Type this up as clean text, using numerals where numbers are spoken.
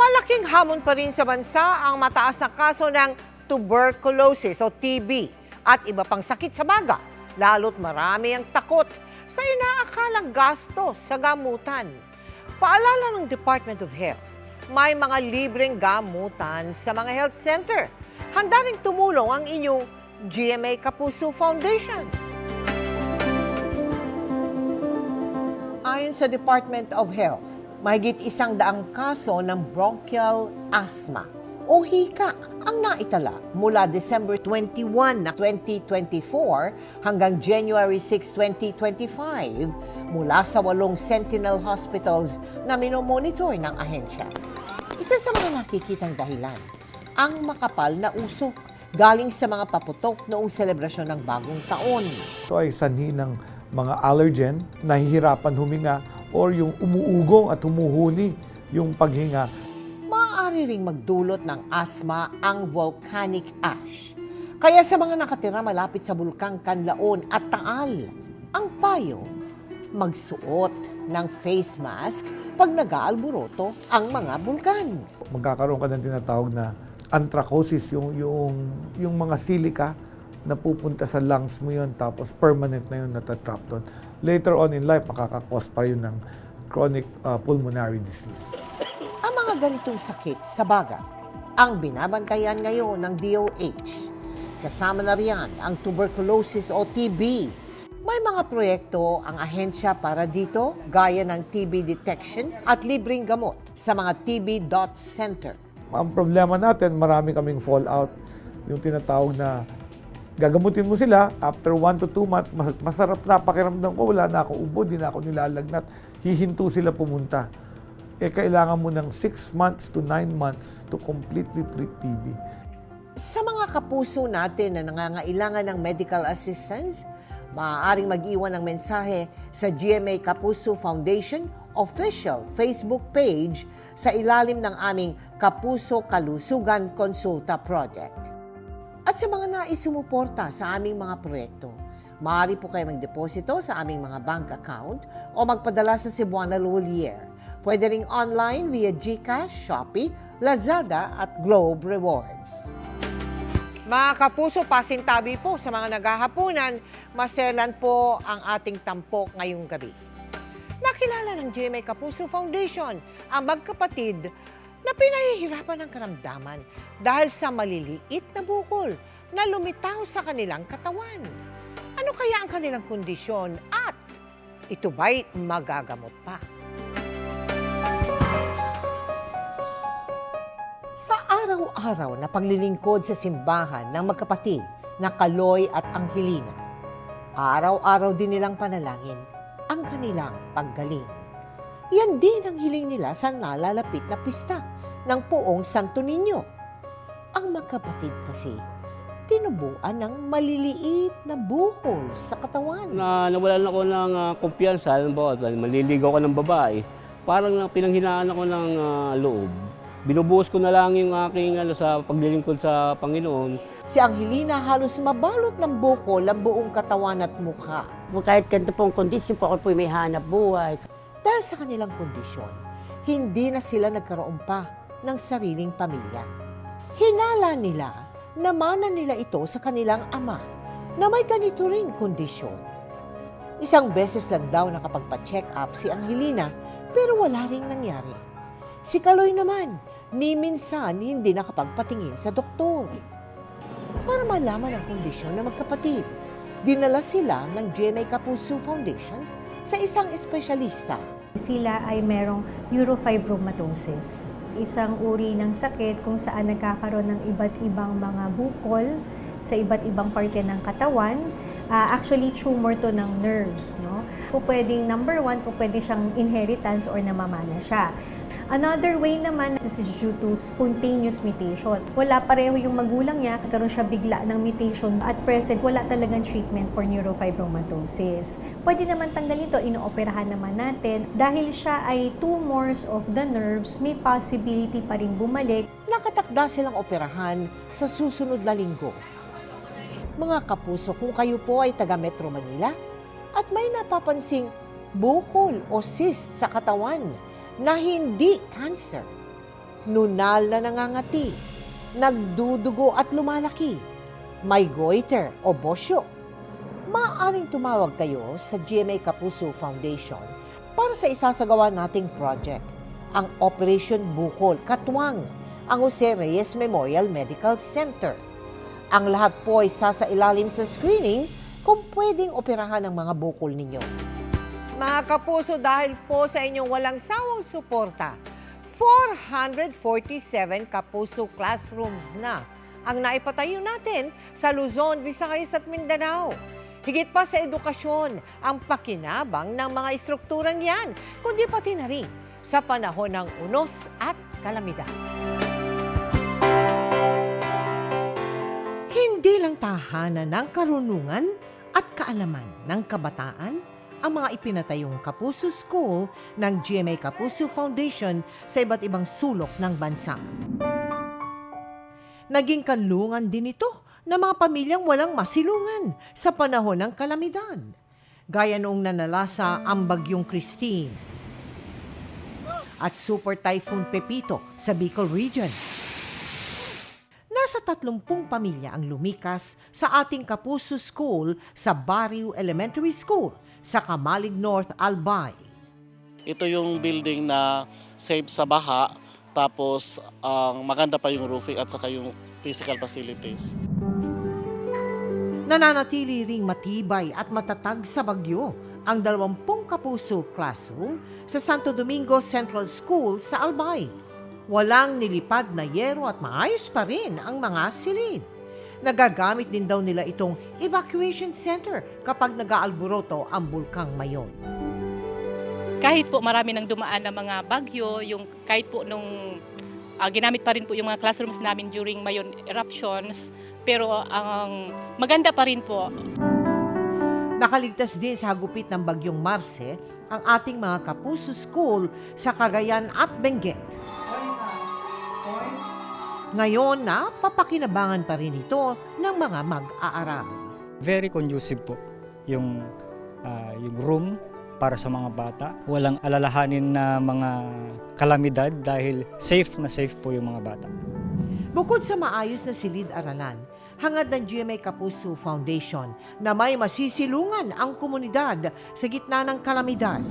Malaking hamon pa rin sa bansa ang mataas na kaso ng tuberculosis o TB at iba pang sakit sa baga, lalo't marami ang takot sa inaakalang gasto sa gamutan. Paalala ng Department of Health, may mga libreng gamutan sa mga health center. Handa ring tumulong ang inyong GMA Kapuso Foundation. Ayon sa Department of Health, mahigit 100 kaso ng bronchial asthma o hika ang naitala mula December 21 na 2024 hanggang January 6, 2025 mula sa 8 Sentinel Hospitals na minomonitor ng ahensya. Isa sa mga nakikitang dahilan, ang makapal na usok galing sa mga paputok noong selebrasyon ng bagong taon. Ito ay sanhi ng mga allergen, nahihirapan huminga, or yung umuugong at humuhuni yung paghinga. Maaari ring magdulot ng asthma ang volcanic ash. Kaya sa mga nakatira malapit sa Bulkang Kanlaon at Taal, ang payo, magsuot ng face mask pag nag-aalburoto ang mga bulkan. Magkakaroon ka ng tinatawag na anthracosis, yung mga silika na pupunta sa lungs mo yun, tapos permanent na yun, natatrap doon. Later on in life, makakakos pa yun ng chronic pulmonary disease. Ang mga ganitong sakit sa baga ang binabantayan ngayon ng DOH. Kasama na riyan ang tuberculosis o TB. May mga proyekto ang ahensya para dito, gaya ng TB detection at libreng gamot sa mga TB Dot Center. Ang problema natin, marami kaming fallout. Yung tinatawag na gagamutin mo sila, after 1 to 2 months, masarap na pakiramdam ko, wala na ako ubo, di na ako nilalagnat, hihinto sila pumunta. Kailangan mo ng 6 months to 9 months to completely treat TB. Sa mga kapuso natin na nangangailangan ng medical assistance, maaaring mag-iwan ng mensahe sa GMA Kapuso Foundation official Facebook page sa ilalim ng aming Kapuso Kalusugan Konsulta Project. At sa mga nais sumuporta sa aming mga proyekto, maaari po kayo magdeposito sa aming mga bank account o magpadala sa Cebuana Lolier. Pwede ring online via GCash, Shopee, Lazada at Globe Rewards. Mga kapuso, pasintabi po sa mga naghahapunan, maselan po ang ating tampok ngayong gabi. Nakilala ng GMA Kapuso Foundation ang magkapatid na pinahihirapan ng karamdaman dahil sa maliliit na bukol na lumitaw sa kanilang katawan. Ano kaya ang kanilang kondisyon at ito ba'y magagamot pa? Sa araw-araw na paglilingkod sa simbahan ng magkapatid na Kaloy at Angelina, araw-araw din nilang panalangin ang kanilang paggaling. Yan din ang hiling nila sa nalalapit na pista ng Poong Santo Niño. Ang magkapatid kasi, tinubuan ng maliliit na bukol sa katawan. Nawalan ako ng kumpiyansa, maliligaw ko ng babae, parang pinanghinaan ako ng loob. Binubuhos ko na lang yung aking sa paglilingkod sa Panginoon. Si Angelina halos mabalot ng bukol ang buong katawan at mukha. Kahit ganito pong kondisyon po, ako po may hanap buhay. Dahil sa kanilang kondisyon, hindi na sila nagkaroon pa ng sariling pamilya. Hinala nila na mana nila ito sa kanilang ama na may ganito ring kondisyon. Isang beses lang daw nakapagpa-check up si Angelina pero wala ring nangyari. Si Kaloy naman, ni minsan hindi nakapagpatingin sa doktor. Para malaman ang kondisyon ng magkapatid, dinala sila ng GMA Kapuso Foundation sa isang espesyalista. Sila ay merong neurofibromatosis, isang uri ng sakit kung saan nagkakaroon ng iba't ibang mga bukol sa iba't ibang parte ng katawan. Actually, tumor to ng nerves. No? Pwedeng number 1, pwede siyang inheritance or namamana siya. Another way naman, this is due to spontaneous mutation. Wala pareho yung magulang niya, nagkaroon siya bigla ng mutation. At present, wala talagang treatment for neurofibromatosis. Pwede naman tanggalin ito, inooperahan naman natin. Dahil siya ay tumors of the nerves, may possibility pa rin bumalik. Nakatakda silang operahan sa susunod na linggo. Mga kapuso, kung kayo po ay taga Metro Manila at may napapansing bukol o cyst sa katawan na hindi cancer, nunal na nangangati, nagdudugo at lumalaki, may goiter o bosyo. Maaaring tumawag kayo sa GMA Kapuso Foundation para sa isasagawa nating project, ang Operation Bukol Katwang, ang Jose Reyes Memorial Medical Center. Ang lahat po ay sasailalim sa screening kung pwedeng operahan ang mga bukol ninyo. Mga kapuso, dahil po sa inyong walang sawang suporta, 447 kapuso classrooms na ang naipatayo natin sa Luzon, Visayas at Mindanao. Higit pa sa edukasyon ang pakinabang ng mga estrukturang yan, kundi pati na rin sa panahon ng unos at kalamidad. Hindi lang tahanan ng karunungan at kaalaman ng kabataan ang mga ipinatayong Kapuso School ng GMA Kapuso Foundation sa iba't ibang sulok ng bansa. Naging kanlungan din ito ng mga pamilyang walang masilungan sa panahon ng kalamidad, gaya noong nanalasa ang Bagyong Christine at Super Typhoon Pepito sa Bicol Region. Nasa 30 pamilya ang lumikas sa ating Kapuso School sa Barrio Elementary School sa Kamalig North, Albay. Ito yung building na safe sa baha, tapos maganda pa yung roofing at saka yung physical facilities. Nananatili ring matibay at matatag sa bagyo ang 20 Kapuso classroom sa Santo Domingo Central School sa Albay. Walang nilipad na yero at maayos pa rin ang mga silid. Nagagamit din daw nila itong evacuation center kapag nag-aalboroto ang Bulkang Mayon. Kahit po marami nang dumaan na mga bagyo, kahit po nung ginamit pa rin po yung mga classrooms namin during Mayon eruptions, pero ang maganda pa rin po. Nakaligtas din sa hagupit ng Bagyong Marce ang ating mga Kapuso School sa Cagayan at Benguet. Ngayon na papakinabangan pa rin ito ng mga mag-aaral. Very conducive po yung room para sa mga bata. Walang alalahanin na mga kalamidad dahil safe na safe po yung mga bata. Bukod sa maayos na silid-aralan, hangad ng GMA Kapuso Foundation na may masisilungan ang komunidad sa gitna ng kalamidad.